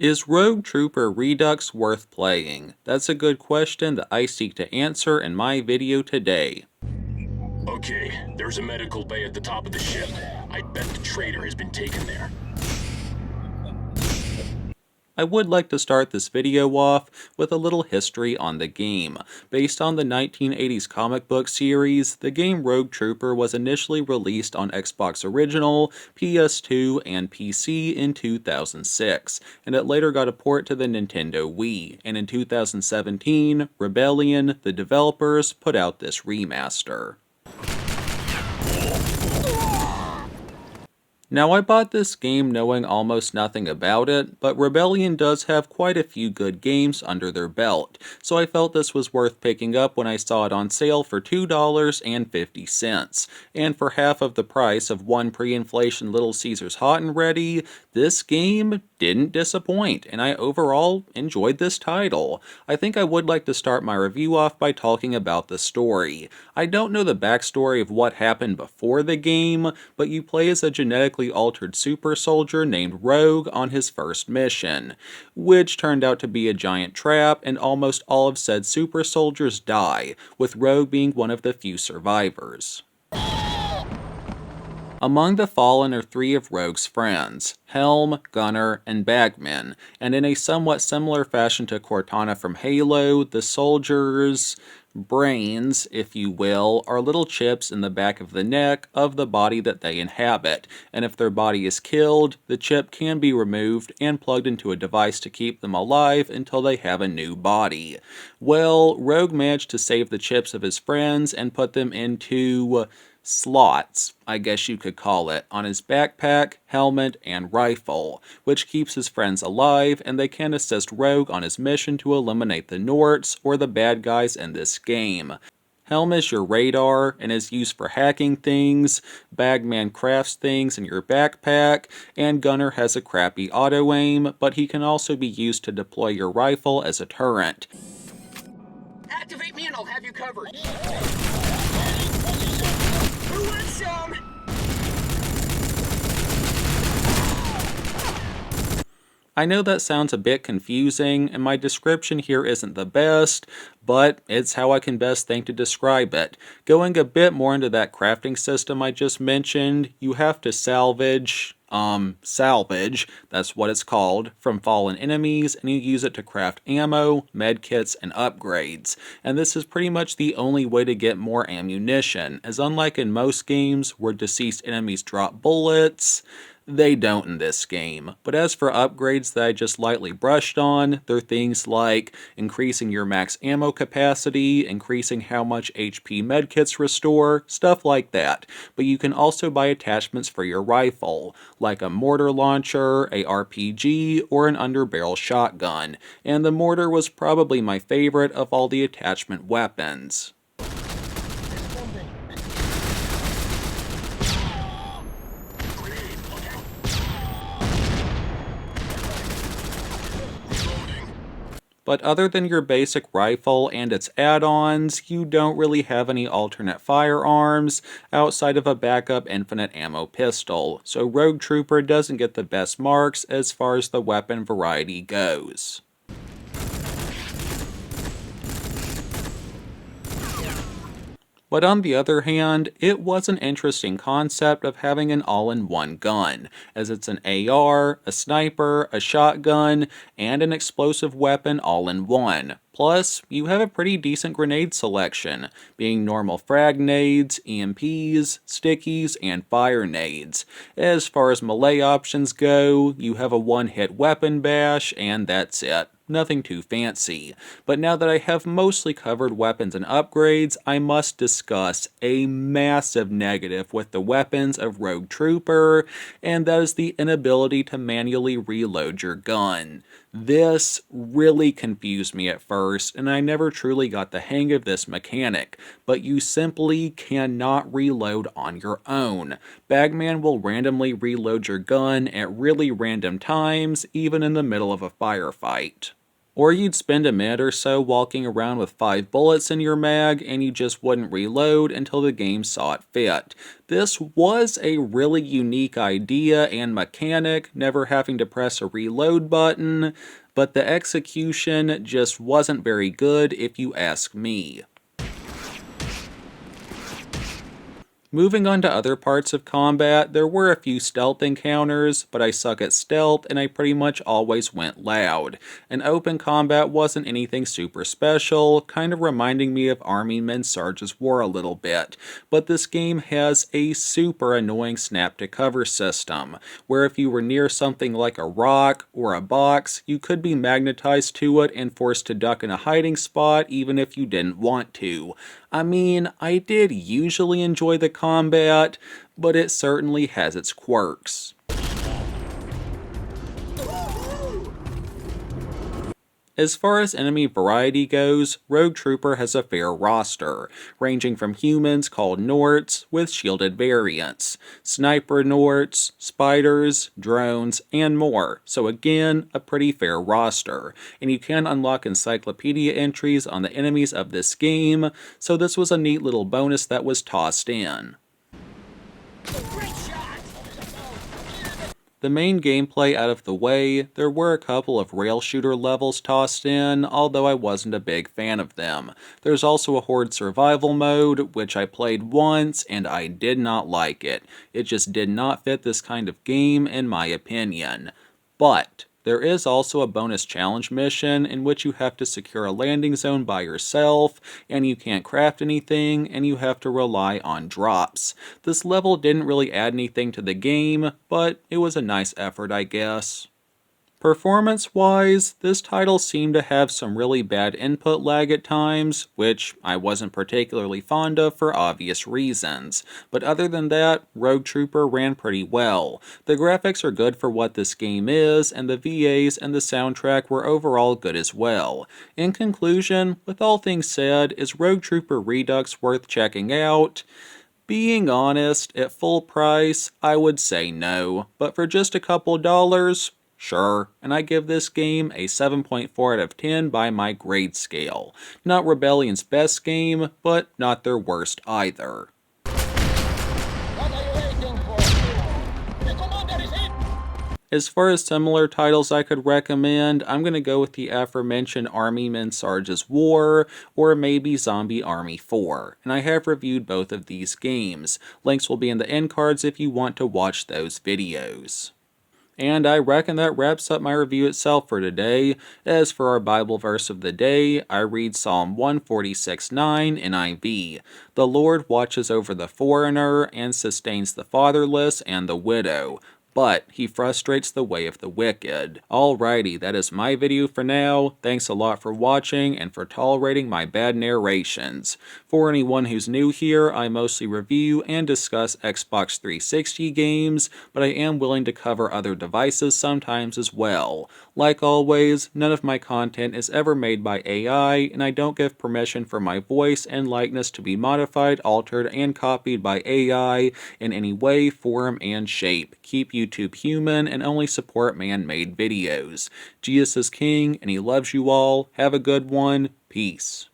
Is Rogue Trooper Redux worth playing? That's a good question that I seek to answer in my video today. Okay, there's a medical bay at the top of the ship. I bet the traitor has been taken there. I would like to start this video off with a little history on the game. Based on the 1980s comic book series, the game Rogue Trooper was initially released on Xbox Original, PS2, and PC in 2006, and it later got a port to the Nintendo Wii, and in 2017, Rebellion, the developers, put out this remaster. Now, I bought this game knowing almost nothing about it, but Rebellion does have quite a few good games under their belt, so I felt this was worth picking up when I saw it on sale for $2.50. And for half of the price of one pre-inflation Little Caesars Hot and Ready, this game didn't disappoint, and I overall enjoyed this title. I think I would like to start my review off by talking about the story. I don't know the backstory of what happened before the game, but you play as a genetically altered super soldier named Rogue on his first mission, which turned out to be a giant trap, and almost all of said super soldiers die, with Rogue being one of the few survivors. Among the fallen are three of Rogue's friends, Helm, Gunner, and Bagman, and in a somewhat similar fashion to Cortana from Halo, the soldiers' brains, if you will, are little chips in the back of the neck of the body that they inhabit, and if their body is killed, the chip can be removed and plugged into a device to keep them alive until they have a new body. Well, Rogue managed to save the chips of his friends and put them into slots, I guess you could call it, on his backpack, helmet, and rifle, which keeps his friends alive, and they can assist Rogue on his mission to eliminate the Norts, or the bad guys in this game. Helm is your radar, and is used for hacking things, Bagman crafts things in your backpack, and Gunner has a crappy auto-aim, but he can also be used to deploy your rifle as a turret. Activate me and I'll have you covered. Who wants some? I know that sounds a bit confusing, and my description here isn't the best, but it's how I can best think to describe it. Going a bit more into that crafting system I just mentioned, you have to salvage, that's what it's called, from fallen enemies, and you use it to craft ammo, medkits, and upgrades. And this is pretty much the only way to get more ammunition, as unlike in most games where deceased enemies drop bullets, they don't in this game. But as for upgrades that I just lightly brushed on, they're things like increasing your max ammo capacity, increasing how much HP medkits restore, stuff like that. But you can also buy attachments for your rifle, like a mortar launcher, a RPG, or an underbarrel shotgun. And the mortar was probably my favorite of all the attachment weapons. But other than your basic rifle and its add-ons, you don't really have any alternate firearms outside of a backup infinite ammo pistol, so Rogue Trooper doesn't get the best marks as far as the weapon variety goes. But on the other hand, it was an interesting concept of having an all-in-one gun, as it's an AR, a sniper, a shotgun, and an explosive weapon all in one. Plus, you have a pretty decent grenade selection, being normal frag nades, EMPs, stickies, and fire nades. As far as melee options go, you have a one-hit weapon bash, and that's it. Nothing too fancy. But now that I have mostly covered weapons and upgrades, I must discuss a massive negative with the weapons of Rogue Trooper, and that is the inability to manually reload your gun. This really confused me at first, and I never truly got the hang of this mechanic, but you simply cannot reload on your own. Bagman will randomly reload your gun at really random times, even in the middle of a firefight. Or you'd spend a minute or so walking around with 5 bullets in your mag and you just wouldn't reload until the game saw it fit. This was a really unique idea and mechanic, never having to press a reload button, but the execution just wasn't very good if you ask me. Moving on to other parts of combat, there were a few stealth encounters, but I suck at stealth and I pretty much always went loud. And open combat wasn't anything super special, kind of reminding me of Army Men Sarge's War a little bit. But this game has a super annoying snap to cover system, where if you were near something like a rock or a box, you could be magnetized to it and forced to duck in a hiding spot even if you didn't want to. I mean, I did usually enjoy the combat, but it certainly has its quirks. As far as enemy variety goes, Rogue Trooper has a fair roster, ranging from humans called Norts with shielded variants, sniper Norts, spiders, drones, and more, so again, a pretty fair roster, and you can unlock encyclopedia entries on the enemies of this game, so this was a neat little bonus that was tossed in. The main gameplay out of the way, there were a couple of rail shooter levels tossed in, although I wasn't a big fan of them. There's also a horde survival mode, which I played once, and I did not like it. It just did not fit this kind of game, in my opinion. But there is also a bonus challenge mission in which you have to secure a landing zone by yourself, and you can't craft anything, and you have to rely on drops. This level didn't really add anything to the game, but it was a nice effort, I guess. Performance-wise, this title seemed to have some really bad input lag at times, which I wasn't particularly fond of for obvious reasons. But other than that, Rogue Trooper ran pretty well. The graphics are good for what this game is, and the VAs and the soundtrack were overall good as well. In conclusion, with all things said, is Rogue Trooper Redux worth checking out? Being honest, at full price, I would say no, but for just a couple dollars, sure, and I give this game a 7.4 out of 10 by my grade scale. Not Rebellion's best game, but not their worst either. As far as similar titles I could recommend, I'm going to go with the aforementioned Army Men Sarge's War, or maybe Zombie Army 4, and I have reviewed both of these games. Links will be in the end cards if you want to watch those videos. And I reckon that wraps up my review itself for today. As for our Bible verse of the day, I read Psalm 146:9 NIV. The Lord watches over the foreigner and sustains the fatherless and the widow, but he frustrates the way of the wicked. Alrighty, that is my video for now. Thanks a lot for watching and for tolerating my bad narrations. For anyone who's new here, I mostly review and discuss Xbox 360 games, but I am willing to cover other devices sometimes as well. Like always, none of my content is ever made by AI, and I don't give permission for my voice and likeness to be modified, altered, and copied by AI in any way, form, and shape. Keep YouTube human and only support man-made videos. Jesus is king, and he loves you all. Have a good one. Peace.